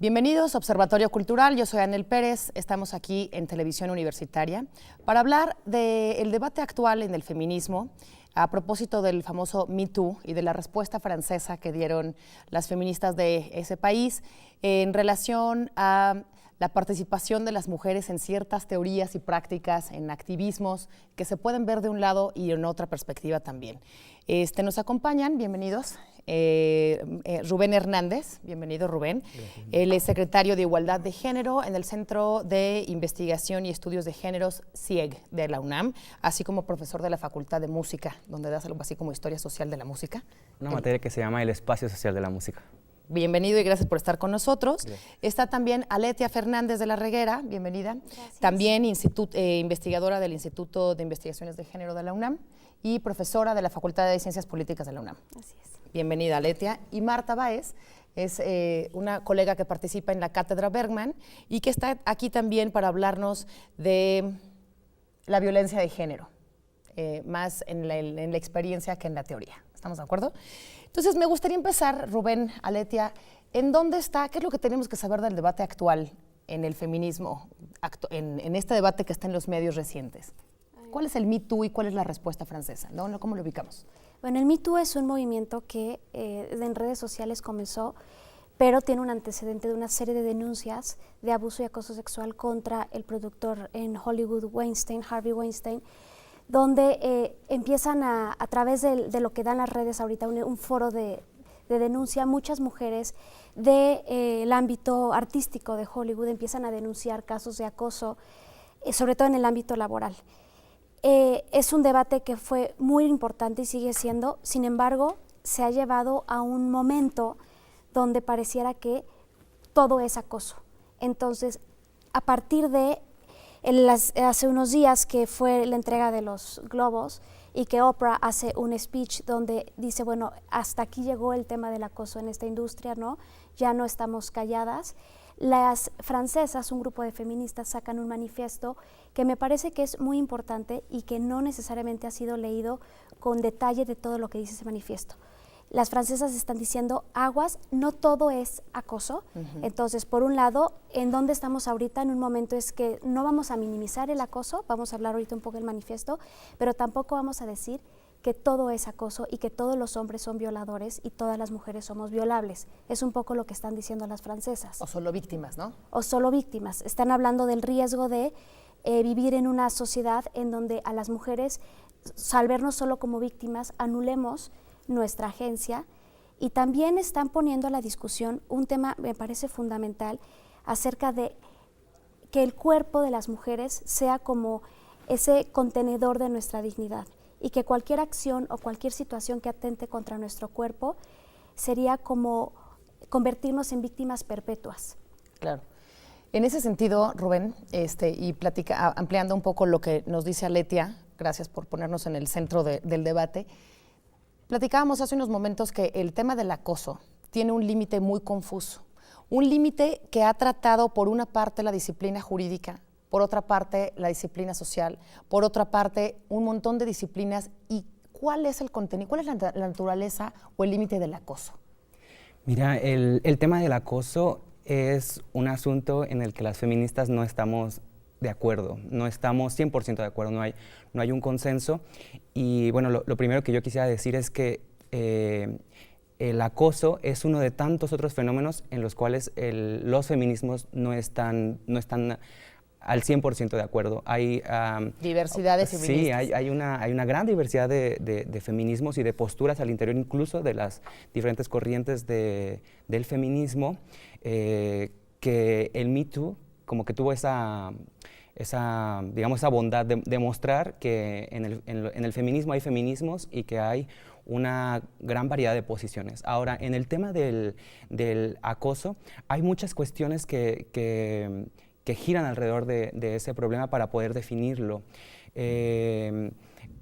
Bienvenidos a Observatorio Cultural, yo soy Anel Pérez, estamos aquí en Televisión Universitaria para hablar del debate actual en el feminismo a propósito del famoso Me Too y de la respuesta francesa que dieron las feministas de ese país en relación a la participación de las mujeres en ciertas teorías y prácticas, en activismos que se pueden ver de un lado y en otra perspectiva también. Nos acompañan, bienvenidos, Rubén Hernández, bienvenido Rubén. Gracias. Él es secretario de Igualdad de Género en el Centro de Investigación y Estudios de Géneros CIEG de la UNAM, así como profesor de la Facultad de Música, donde das algo así como Historia Social de la Música. Una materia que se llama el Espacio Social de la Música. Bienvenido y gracias por estar con nosotros. Gracias. Está también Aletia Fernández de la Reguera, bienvenida. Gracias. También investigadora del Instituto de Investigaciones de Género de la UNAM y profesora de la Facultad de Ciencias Políticas de la UNAM. Así es. Bienvenida, Aletia. Y Marta Báez es una colega que participa en la Cátedra Bergman y que está aquí también para hablarnos de la violencia de género, más en la experiencia que en la teoría. ¿Estamos de acuerdo? Entonces, me gustaría empezar, Rubén, Aletia, ¿en dónde está, qué es lo que tenemos que saber del debate actual en el feminismo, en este debate que está en los medios recientes? ¿Cuál es el Me Too y cuál es la respuesta francesa? ¿Cómo lo ubicamos? Bueno, el Me Too es un movimiento que en redes sociales comenzó, pero tiene un antecedente de una serie de denuncias de abuso y acoso sexual contra el productor en Hollywood, Harvey Weinstein, donde empiezan a través de lo que dan las redes ahorita, un foro de denuncia, muchas mujeres del ámbito artístico de Hollywood empiezan a denunciar casos de acoso, sobre todo en el ámbito laboral. Es un debate que fue muy importante y sigue siendo, sin embargo, se ha llevado a un momento donde pareciera que todo es acoso. Entonces, a partir de hace unos días que fue la entrega de los Globos y que Oprah hace un speech donde dice, bueno, hasta aquí llegó el tema del acoso en esta industria, ¿no? Ya no estamos calladas. Las francesas, un grupo de feministas, sacan un manifiesto que me parece que es muy importante y que no necesariamente ha sido leído con detalle de todo lo que dice ese manifiesto. Las francesas están diciendo, aguas, no todo es acoso. Entonces, por un lado, en donde estamos ahorita en un momento es que no vamos a minimizar el acoso, vamos a hablar ahorita un poco del manifiesto, pero tampoco vamos a decir que todo es acoso y que todos los hombres son violadores y todas las mujeres somos violables. Es un poco lo que están diciendo las francesas. O solo víctimas, ¿no? O solo víctimas. Están hablando del riesgo de vivir en una sociedad en donde a las mujeres, al vernos solo como víctimas, anulemos nuestra agencia, y también están poniendo a la discusión un tema, me parece fundamental, acerca de que el cuerpo de las mujeres sea como ese contenedor de nuestra dignidad y que cualquier acción o cualquier situación que atente contra nuestro cuerpo sería como convertirnos en víctimas perpetuas. Claro. En ese sentido, Rubén, y ampliando un poco lo que nos dice Aletia, gracias por ponernos en el centro del debate, platicábamos hace unos momentos que el tema del acoso tiene un límite muy confuso, un límite que ha tratado por una parte la disciplina jurídica, por otra parte la disciplina social, por otra parte un montón de disciplinas. ¿Y cuál es el contenido, cuál es la naturaleza o el límite del acoso? Mira, el tema del acoso es un asunto en el que las feministas no estamos de acuerdo, no estamos 100% de acuerdo, no hay un consenso. Y bueno, lo primero que yo quisiera decir es que el acoso es uno de tantos otros fenómenos en los cuales los feminismos no están al 100% de acuerdo. Hay diversidades feministas. Sí, hay una gran diversidad de feminismos y de posturas al interior incluso de las diferentes corrientes del feminismo, que el Me Too como que tuvo esa bondad de mostrar que en el feminismo hay feminismos y que hay una gran variedad de posiciones. Ahora, en el tema del acoso, hay muchas cuestiones que giran alrededor de ese problema para poder definirlo.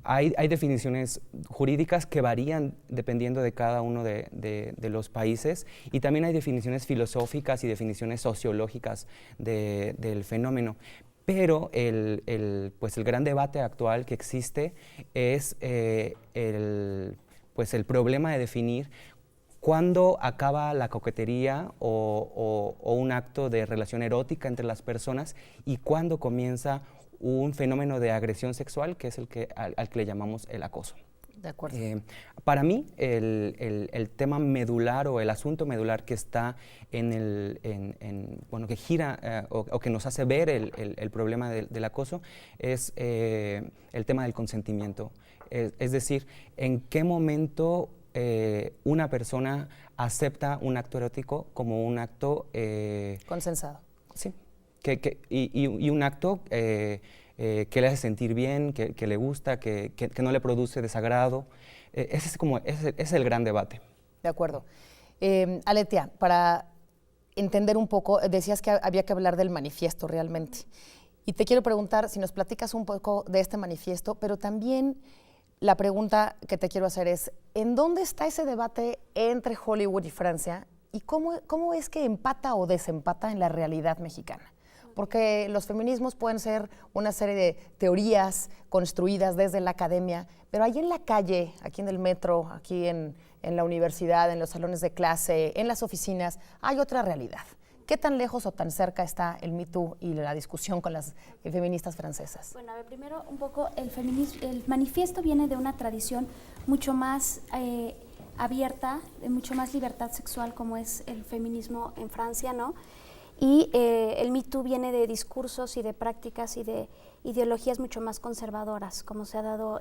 Hay definiciones jurídicas que varían dependiendo de cada uno de los países, y también hay definiciones filosóficas y definiciones sociológicas del fenómeno. Pero el gran debate actual que existe es el problema de definir ¿Cuándo acaba la coquetería o un acto de relación erótica entre las personas y cuándo comienza un fenómeno de agresión sexual, que es al que le llamamos el acoso? De acuerdo. Para mí, el tema medular o el asunto medular que está bueno, que gira o que nos hace ver el problema del acoso es el tema del consentimiento. Es decir, ¿en qué momento una persona acepta un acto erótico como un acto consensado? Sí, y un acto que le hace sentir bien, que le gusta, que no le produce desagrado. Ese es el gran debate. De acuerdo. Aletia, para entender un poco, decías que había que hablar del manifiesto realmente. Y te quiero preguntar si nos platicas un poco de este manifiesto, pero también la pregunta que te quiero hacer es, ¿en dónde está ese debate entre Hollywood y Francia? ¿Y cómo es que empata o desempata en la realidad mexicana? Porque los feminismos pueden ser una serie de teorías construidas desde la academia, pero ahí en la calle, aquí en el metro, aquí en la universidad, en los salones de clase, en las oficinas, hay otra realidad. ¿Qué tan lejos o tan cerca está el Me Too y la discusión con las feministas francesas? Bueno, a ver, primero un poco el manifiesto viene de una tradición mucho más abierta, de mucho más libertad sexual como es el feminismo en Francia, ¿no? Y el Me Too viene de discursos y de prácticas y de ideologías mucho más conservadoras, como se ha dado,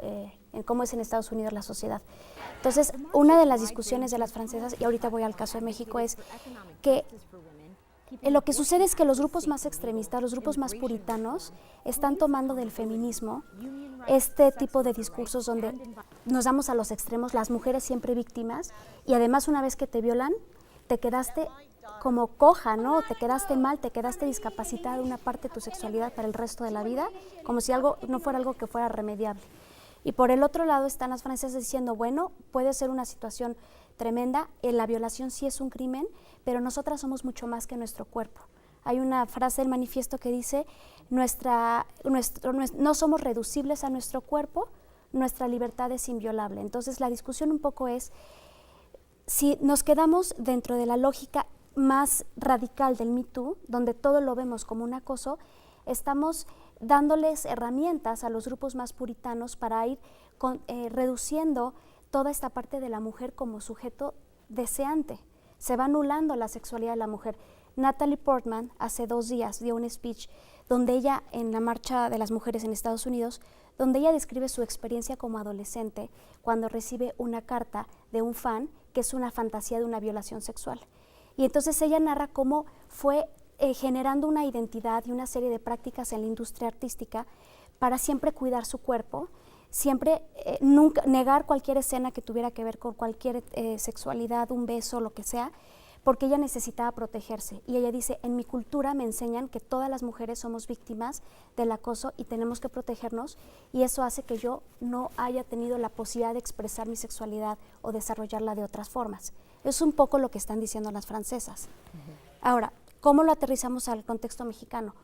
cómo es en Estados Unidos la sociedad. Entonces, una de las discusiones de las francesas, y ahorita voy al caso de México, es que lo que sucede es que los grupos más extremistas, los grupos más puritanos, están tomando del feminismo este tipo de discursos donde nos damos a los extremos, las mujeres siempre víctimas, y además una vez que te violan, te quedaste como coja, ¿no? Te quedaste mal, te quedaste discapacitada de una parte de tu sexualidad para el resto de la vida, como si algo no fuera algo que fuera remediable. Y por el otro lado están las francesas diciendo, bueno, puede ser una situación tremenda, la violación sí es un crimen, pero nosotras somos mucho más que nuestro cuerpo. Hay una frase del manifiesto que dice, no somos reducibles a nuestro cuerpo, nuestra libertad es inviolable. Entonces la discusión un poco es, si nos quedamos dentro de la lógica más radical del Me Too, donde todo lo vemos como un acoso, estamos dándoles herramientas a los grupos más puritanos para ir reduciendo toda esta parte de la mujer como sujeto deseante. Se va anulando la sexualidad de la mujer. Natalie Portman hace 2 días dio un speech donde ella, en la marcha de las mujeres en Estados Unidos, donde ella describe su experiencia como adolescente cuando recibe una carta de un fan que es una fantasía de una violación sexual. Y entonces ella narra cómo fue generando una identidad y una serie de prácticas en la industria artística para siempre cuidar su cuerpo, siempre nunca negar cualquier escena que tuviera que ver con cualquier sexualidad, un beso, lo que sea, porque ella necesitaba protegerse. Y ella dice, en mi cultura me enseñan que todas las mujeres somos víctimas del acoso y tenemos que protegernos, y eso hace que yo no haya tenido la posibilidad de expresar mi sexualidad o desarrollarla de otras formas. Es un poco lo que están diciendo las francesas. Ahora, ¿cómo lo aterrizamos al contexto mexicano?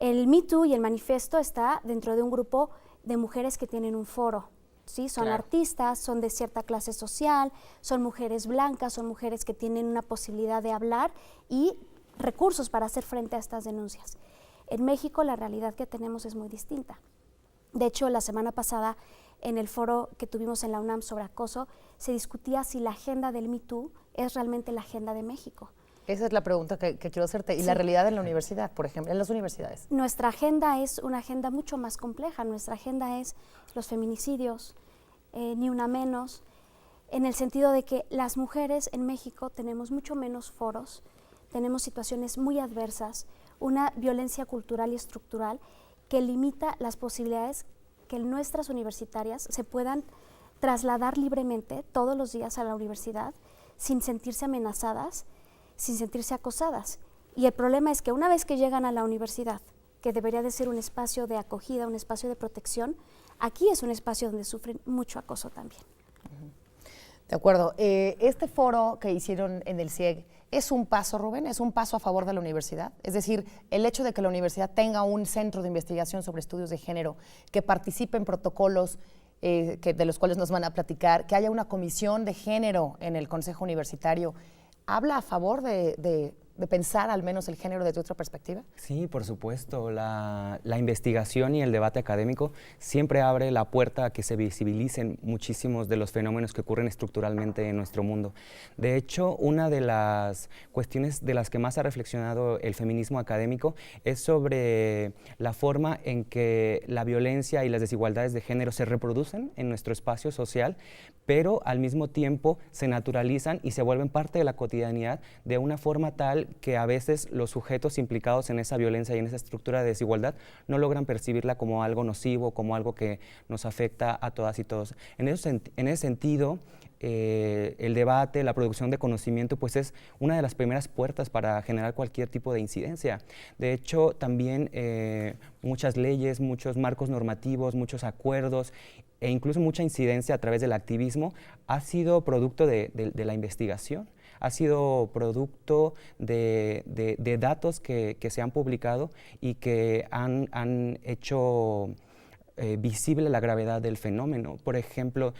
El Me Too y el manifiesto está dentro de un grupo de mujeres que tienen un foro, ¿sí? Son artistas, son de cierta clase social, son mujeres blancas, son mujeres que tienen una posibilidad de hablar y recursos para hacer frente a estas denuncias. En México la realidad que tenemos es muy distinta. De hecho, la semana pasada, en el foro que tuvimos en la UNAM sobre acoso, se discutía si la agenda del Me Too es realmente la agenda de México. Esa es la pregunta que quiero hacerte. ¿Y la realidad en la universidad, por ejemplo, en las universidades? Nuestra agenda es una agenda mucho más compleja. Nuestra agenda es los feminicidios, ni una menos, en el sentido de que las mujeres en México tenemos mucho menos foros, tenemos situaciones muy adversas, una violencia cultural y estructural que limita las posibilidades que nuestras universitarias se puedan trasladar libremente todos los días a la universidad sin sentirse amenazadas, sin sentirse acosadas. Y el problema es que una vez que llegan a la universidad, que debería de ser un espacio de acogida, un espacio de protección, aquí es un espacio donde sufren mucho acoso también. De acuerdo. Este foro que hicieron en el CIEG, ¿es un paso, Rubén? ¿Es un paso a favor de la universidad? Es decir, el hecho de que la universidad tenga un centro de investigación sobre estudios de género, que participe en protocolos, de los cuales nos van a platicar, que haya una comisión de género en el Consejo Universitario, ¿habla a favor de pensar al menos el género desde otra perspectiva? Sí, por supuesto. La investigación y el debate académico siempre abre la puerta a que se visibilicen muchísimos de los fenómenos que ocurren estructuralmente en nuestro mundo. De hecho, una de las cuestiones de las que más ha reflexionado el feminismo académico es sobre la forma en que la violencia y las desigualdades de género se reproducen en nuestro espacio social, pero al mismo tiempo se naturalizan y se vuelven parte de la cotidianidad de una forma tal que a veces los sujetos implicados en esa violencia y en esa estructura de desigualdad no logran percibirla como algo nocivo, como algo que nos afecta a todas y todos. En ese sentido, el debate, la producción de conocimiento, pues es una de las primeras puertas para generar cualquier tipo de incidencia. De hecho, también muchas leyes, muchos marcos normativos, muchos acuerdos e incluso mucha incidencia a través del activismo ha sido producto de la investigación, ha sido producto de datos que se han publicado y que han hecho visible la gravedad del fenómeno. Por ejemplo,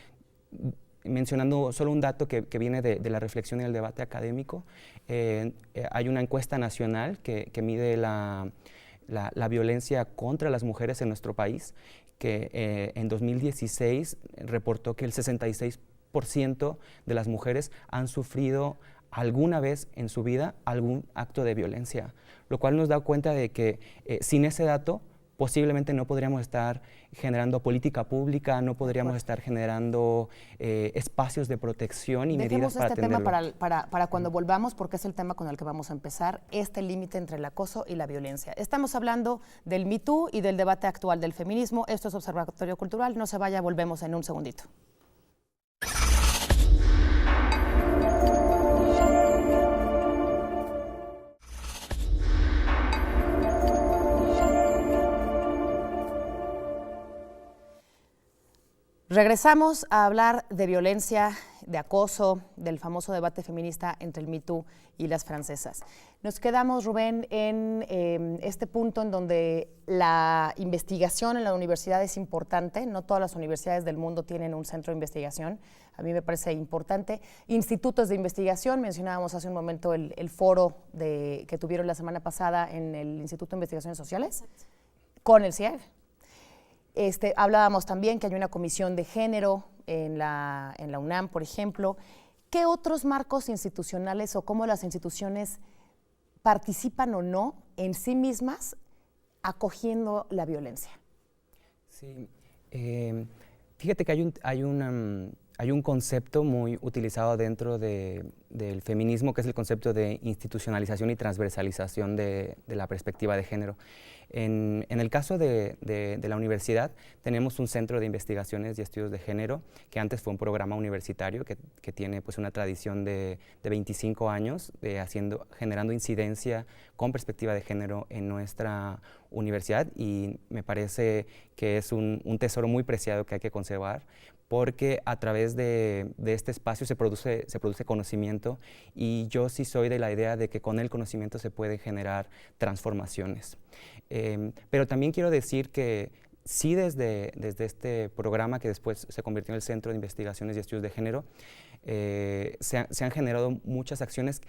mencionando solo un dato que viene de la reflexión y el debate académico, hay una encuesta nacional que mide la violencia contra las mujeres en nuestro país, que en 2016 reportó que el 66% de las mujeres han sufrido alguna vez en su vida algún acto de violencia, lo cual nos da cuenta de que sin ese dato posiblemente no podríamos estar generando política pública, no podríamos estar generando espacios de protección y medidas para atenderlo. Dejemos este tema para cuando volvamos, porque es el tema con el que vamos a empezar, este límite entre el acoso y la violencia. Estamos hablando del Me Too y del debate actual del feminismo. Esto es Observatorio Cultural. No se vaya, volvemos en un segundito. Regresamos a hablar de violencia, de acoso, del famoso debate feminista entre el Me Too y las francesas. Nos quedamos, Rubén, en este punto en donde la investigación en la universidad es importante. No todas las universidades del mundo tienen un centro de investigación. A mí me parece importante. Institutos de investigación, mencionábamos hace un momento el foro que tuvieron la semana pasada en el Instituto de Investigaciones Sociales. Exacto. Con el CIEG. Hablábamos también que hay una comisión de género en la UNAM, por ejemplo. ¿Qué otros marcos institucionales o cómo las instituciones participan o no en sí mismas acogiendo la violencia? Sí, fíjate que hay un concepto muy utilizado dentro del feminismo, que es el concepto de institucionalización y transversalización de la perspectiva de género. En el caso de la universidad, tenemos un centro de investigaciones y estudios de género, que antes fue un programa universitario que tiene pues, una tradición de 25 años generando incidencia con perspectiva de género en nuestra universidad, y me parece que es un tesoro muy preciado que hay que conservar, porque a través de este espacio se produce conocimiento, y yo sí soy de la idea de que con el conocimiento se pueden generar transformaciones. Pero también quiero decir que sí desde este programa, que después se convirtió en el Centro de Investigaciones y Estudios de Género, se han generado muchas acciones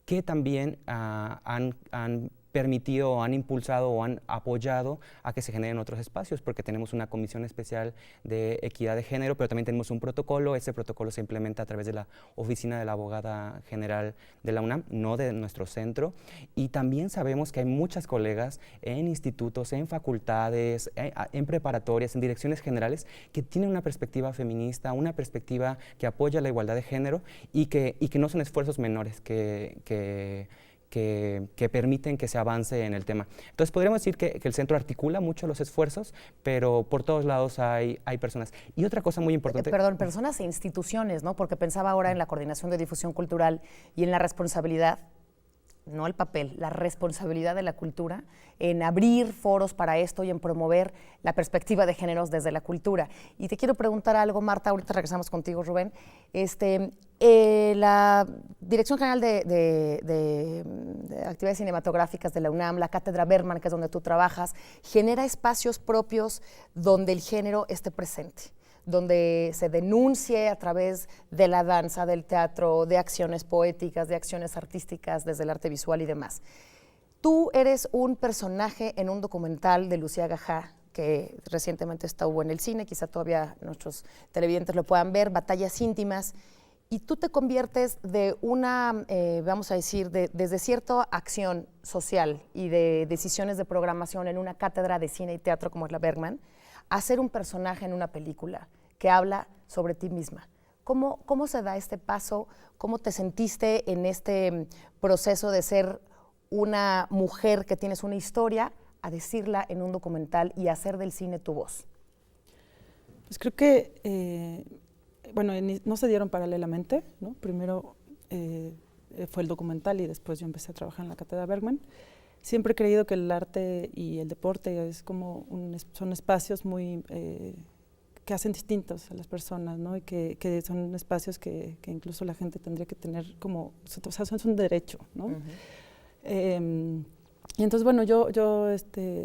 que también han permitido o han impulsado o han apoyado a que se generen otros espacios, porque tenemos una comisión especial de equidad de género, pero también tenemos un protocolo. Ese protocolo se implementa a través de la oficina de la abogada general de la UNAM, no de nuestro centro, y también sabemos que hay muchas colegas en institutos, en facultades, en preparatorias, en direcciones generales, que tienen una perspectiva feminista, una perspectiva que apoya la igualdad de género, y que no son esfuerzos menores que permiten que se avance en el tema. Entonces podríamos decir que el centro articula mucho los esfuerzos, pero por todos lados hay personas. Y otra cosa muy importante... Perdón, personas e instituciones, ¿no? Porque pensaba ahora en la coordinación de difusión cultural y en la responsabilidad, no el papel, la responsabilidad de la cultura en abrir foros para esto y en promover la perspectiva de géneros desde la cultura. Y te quiero preguntar algo, Marta, ahorita regresamos contigo, Rubén. La Dirección General de Actividades Cinematográficas de la UNAM, la Cátedra Berman, que es donde tú trabajas, genera espacios propios donde el género esté presente. donde se denuncie a través de la danza, del teatro, de acciones poéticas, de acciones artísticas, desde el arte visual y demás. Tú eres un personaje en un documental de Lucía Gajá, que recientemente estuvo en el cine, quizá todavía nuestros televidentes lo puedan ver, Batallas íntimas, y tú te conviertes de una, vamos a decir, desde cierta acción social y de decisiones de programación en una cátedra de cine y teatro como es la Bergman, a ser un personaje en una película que habla sobre ti misma. ¿Cómo se da este paso? ¿Cómo te sentiste en este proceso de ser una mujer que tienes una historia a decirla en un documental y hacer del cine tu voz? Pues creo que, bueno, no se dieron paralelamente, ¿no? Primero fue el documental y después yo empecé a trabajar en la Cátedra Bergman. Siempre he creído que el arte y el deporte es como son espacios muy que hacen distintos a las personas, ¿no? Y que son espacios que incluso la gente tendría que tener como, o sea, es un derecho, ¿no? Y entonces, bueno, yo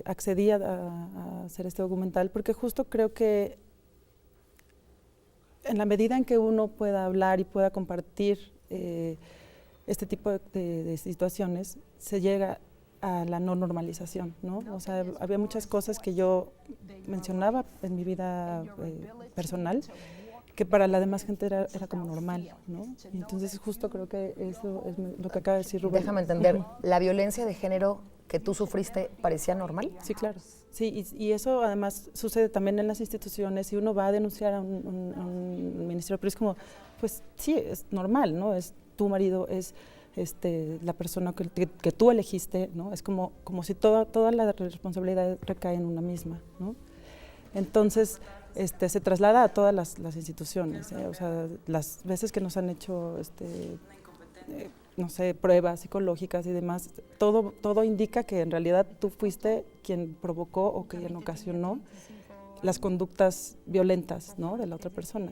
accedí a hacer este documental porque justo creo que en la medida en que uno pueda hablar y pueda compartir este tipo de situaciones, se llega a la no normalización, ¿no? O sea, había muchas cosas que yo mencionaba en mi vida personal que para la demás gente era como normal, ¿no? Y entonces justo creo que eso es lo que acaba de decir Rubén. Déjame entender, ¿la violencia de género que tú sufriste parecía normal? Sí, claro. Sí, y eso además sucede también en las instituciones. Si uno va a denunciar a un ministerio, pero es como, pues sí, es normal, ¿no? Es tu marido, es la persona que tú elegiste, ¿no? Es como si toda la responsabilidad recae en una misma, ¿no? Entonces, se traslada a todas las instituciones, o sea, las veces que nos han hecho, no sé, pruebas psicológicas y demás, todo indica que en realidad tú fuiste quien provocó o quien ocasionó las conductas violentas, ¿no? De la otra persona.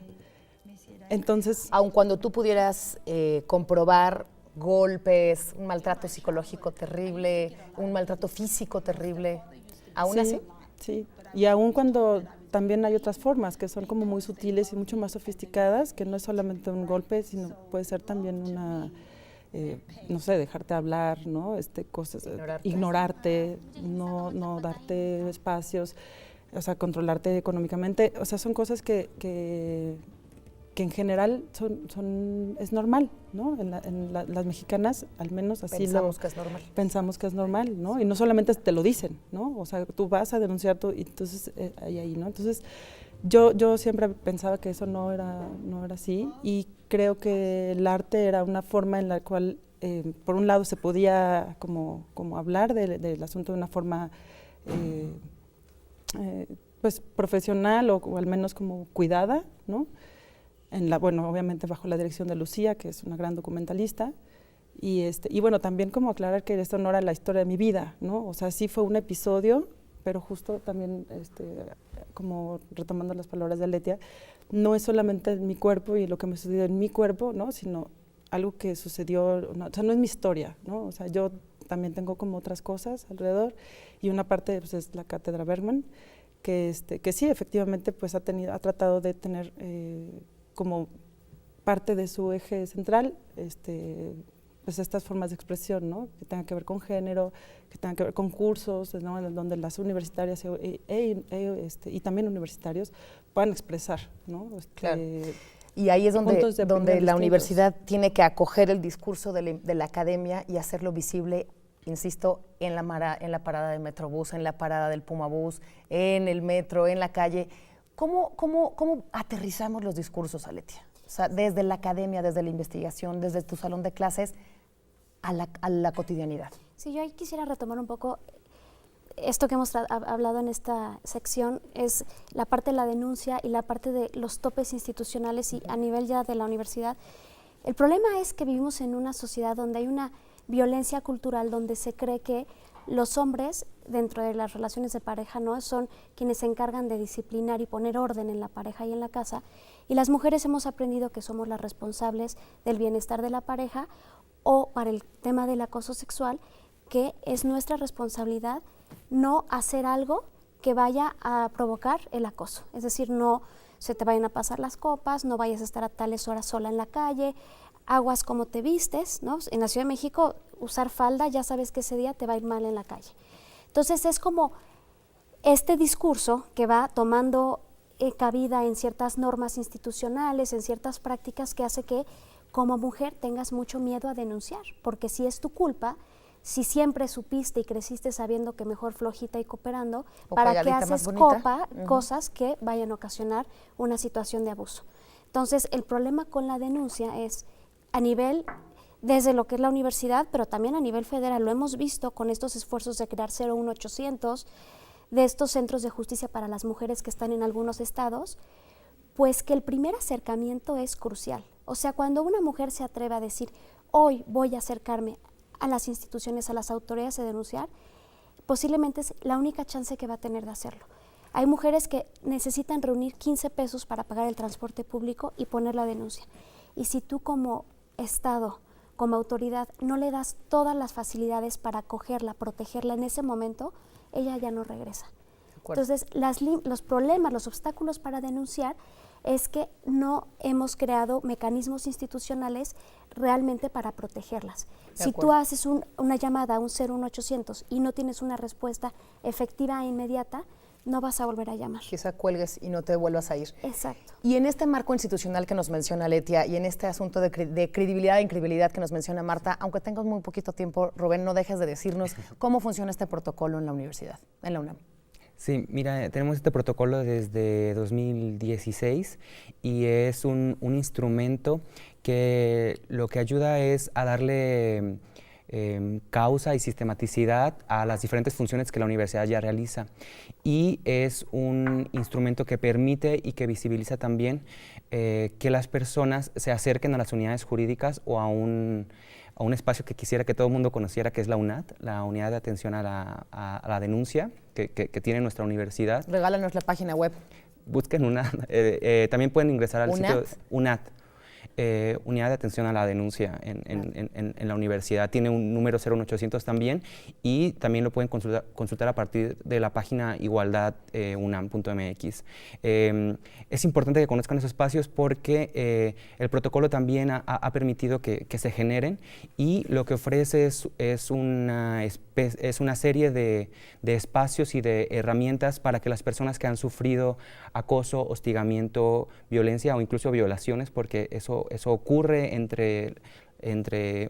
Entonces, aun cuando tú pudieras comprobar golpes, un maltrato psicológico terrible, un maltrato físico terrible, ¿aún así? Sí, y aún cuando también hay otras formas que son como muy sutiles y mucho más sofisticadas, que no es solamente un golpe, sino puede ser también una, no sé, dejarte hablar, ¿no? Cosas, ignorarte, no darte espacios, o sea, controlarte económicamente, o sea, son cosas que en general es normal, ¿no? Las mexicanas, al menos así pensamos que es normal. Pensamos que es normal, ¿no? Y no solamente te lo dicen, ¿no? O sea, tú vas a denunciar y entonces ahí, ¿no? Entonces, yo siempre pensaba que eso no era así y creo que el arte era una forma en la cual, por un lado, se podía como hablar del asunto de una forma pues profesional o al menos como cuidada, ¿no? Bueno, obviamente bajo la dirección de Lucía, que es una gran documentalista, y bueno, también como aclarar que esto no era la historia de mi vida, ¿no? O sea, sí fue un episodio, pero justo también, como retomando las palabras de Letia, no es solamente mi cuerpo y lo que me sucedió en mi cuerpo, ¿no? Sino algo que sucedió, o sea, no es mi historia, ¿no? O sea, yo también tengo como otras cosas alrededor, y una parte pues, es la Cátedra Bergman, que sí, efectivamente, pues ha tratado de tener como parte de su eje central, pues estas formas de expresión, ¿no? Que tengan que ver con género, que tengan que ver con cursos, ¿no? Donde las universitarias y también universitarios puedan expresar, ¿no? Claro. Y ahí es donde la universidad tiene que acoger el discurso de la academia y hacerlo visible, insisto, en la parada del Metrobús, en la parada del Pumabús, en el metro, en la calle. ¿Cómo aterrizamos los discursos, Aletia? O sea, desde la academia, desde la investigación, desde tu salón de clases, a la cotidianidad. Sí, yo ahí quisiera retomar un poco esto que hemos hablado en esta sección, es la parte de la denuncia y la parte de los topes institucionales y a nivel ya de la universidad. El problema es que vivimos en una sociedad donde hay una violencia cultural, donde se cree que los hombres, dentro de las relaciones de pareja, no son quienes se encargan de disciplinar y poner orden en la pareja y en la casa, y las mujeres hemos aprendido que somos las responsables del bienestar de la pareja, o para el tema del acoso sexual, que es nuestra responsabilidad no hacer algo que vaya a provocar el acoso, es decir, no se te vayan a pasar las copas, no vayas a estar a tales horas sola en la calle, aguas como te vistes, ¿no? En la Ciudad de México, usar falda, ya sabes que ese día te va a ir mal en la calle. Entonces es como este discurso que va tomando cabida en ciertas normas institucionales, en ciertas prácticas que hace que como mujer tengas mucho miedo a denunciar, porque si es tu culpa, si siempre supiste y creciste sabiendo que mejor flojita y cooperando, ¿para qué haces cosas que vayan a ocasionar una situación de abuso? Entonces, el problema con la denuncia es a nivel, desde lo que es la universidad, pero también a nivel federal, lo hemos visto con estos esfuerzos de crear 01800, de estos centros de justicia para las mujeres que están en algunos estados, pues que el primer acercamiento es crucial. O sea, cuando una mujer se atreve a decir, hoy voy a acercarme a las instituciones, a las autoridades a denunciar, posiblemente es la única chance que va a tener de hacerlo. Hay mujeres que necesitan reunir 15 pesos para pagar el transporte público y poner la denuncia. Y si tú como Estado, como autoridad, no le das todas las facilidades para acogerla, protegerla en ese momento, ella ya no regresa. Entonces, los problemas, los obstáculos para denunciar es que no hemos creado mecanismos institucionales realmente para protegerlas. Si tú haces una llamada a un 01800 y no tienes una respuesta efectiva e inmediata, no vas a volver a llamar. Quizá cuelgues y no te vuelvas a ir. Exacto. Y en este marco institucional que nos menciona Letia y en este asunto de credibilidad e incredibilidad que nos menciona Marta, aunque tengas muy poquito tiempo, Rubén, no dejes de decirnos cómo funciona este protocolo en la universidad, en la UNAM. Sí, mira, tenemos este protocolo desde 2016 y es un instrumento que lo que ayuda es a darle causa y sistematicidad a las diferentes funciones que la universidad ya realiza. Y es un instrumento que permite y que visibiliza también que las personas se acerquen a las unidades jurídicas o a un espacio que quisiera que todo el mundo conociera, que es la UNAT, la Unidad de Atención a la Denuncia, que tiene nuestra universidad. Regálanos la página web. Busquen UNAT. También pueden ingresar al sitio UNAT. Unidad de Atención a la Denuncia en la universidad. Tiene un número 01800 también y también lo pueden consultar a partir de la página igualdadunam.mx. Es importante que conozcan esos espacios porque el protocolo también ha permitido que se generen y lo que ofrece es una serie de espacios y de herramientas para que las personas que han sufrido acoso, hostigamiento, violencia o incluso violaciones, porque eso ocurre entre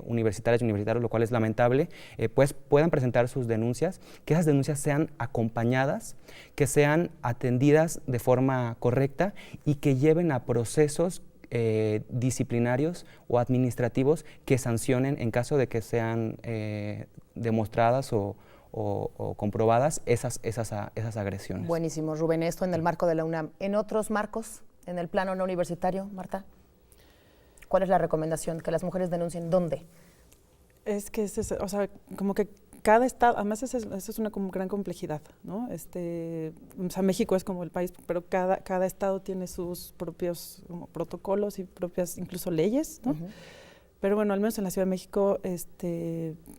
universitarios y universitarios, lo cual es lamentable, pues puedan presentar sus denuncias, que esas denuncias sean acompañadas, que sean atendidas de forma correcta y que lleven a procesos disciplinarios o administrativos que sancionen en caso de que sean demostradas o comprobadas esas agresiones. Buenísimo, Rubén. Esto en el marco de la UNAM. ¿En otros marcos, en el plano no universitario, Marta? ¿Cuál es la recomendación? ¿Que las mujeres denuncien dónde? Es que, o sea, como que cada estado, además eso es una gran complejidad, ¿no? O sea, México es como el país, pero cada estado tiene sus propios como protocolos y propias incluso leyes, ¿no? Uh-huh. Pero bueno, al menos en la Ciudad de México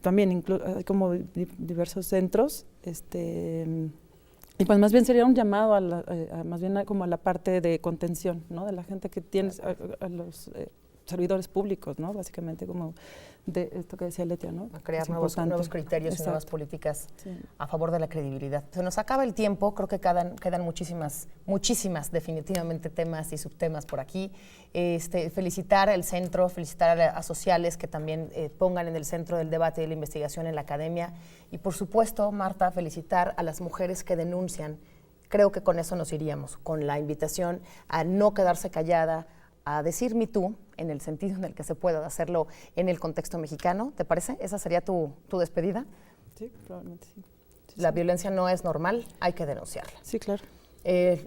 también hay como diversos centros, y pues más bien sería un llamado más bien como a la parte de contención, ¿no? De la gente que tiene, a los servidores públicos, ¿no? Básicamente como de esto que decía Letia, ¿no? A crear nuevos criterios. Exacto. Y nuevas políticas a favor de la credibilidad. Se nos acaba el tiempo, creo que quedan muchísimas definitivamente temas y subtemas por aquí. Felicitar al centro, felicitar a sociales que también pongan en el centro del debate y de la investigación en la academia. Y por supuesto, Marta, felicitar a las mujeres que denuncian. Creo que con eso nos iríamos, con la invitación a no quedarse callada, a decir Me Too, en el sentido en el que se pueda hacerlo en el contexto mexicano. ¿Te parece? ¿Esa sería tu despedida? Sí, probablemente sí. La violencia no es normal, hay que denunciarla. Sí, claro.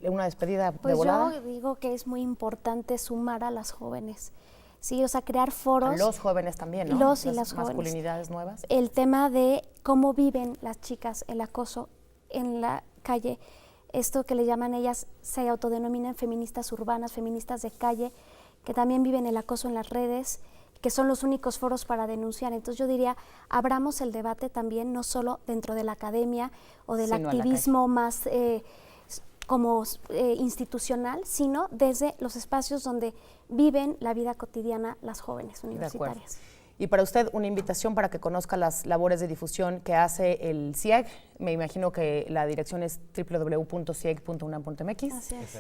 Una despedida pues de volada. Yo digo que es muy importante sumar a las jóvenes. Sí, o sea, crear foros. A los jóvenes también, ¿no? Los y las jóvenes. Masculinidades nuevas. El tema de cómo viven las chicas el acoso en la calle. Esto que le llaman ellas, se autodenominan feministas urbanas, feministas de calle, que también viven el acoso en las redes, que son los únicos foros para denunciar. Entonces yo diría, abramos el debate también, no solo dentro de la academia o del activismo más como institucional, sino desde los espacios donde viven la vida cotidiana las jóvenes universitarias. Y para usted, una invitación para que conozca las labores de difusión que hace el CIEG. Me imagino que la dirección es www.cieg.unam.mx. Así es.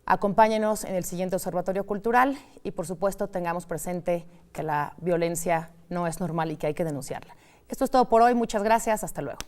Acompáñenos en el siguiente Observatorio Cultural y, por supuesto, tengamos presente que la violencia no es normal y que hay que denunciarla. Esto es todo por hoy. Muchas gracias. Hasta luego.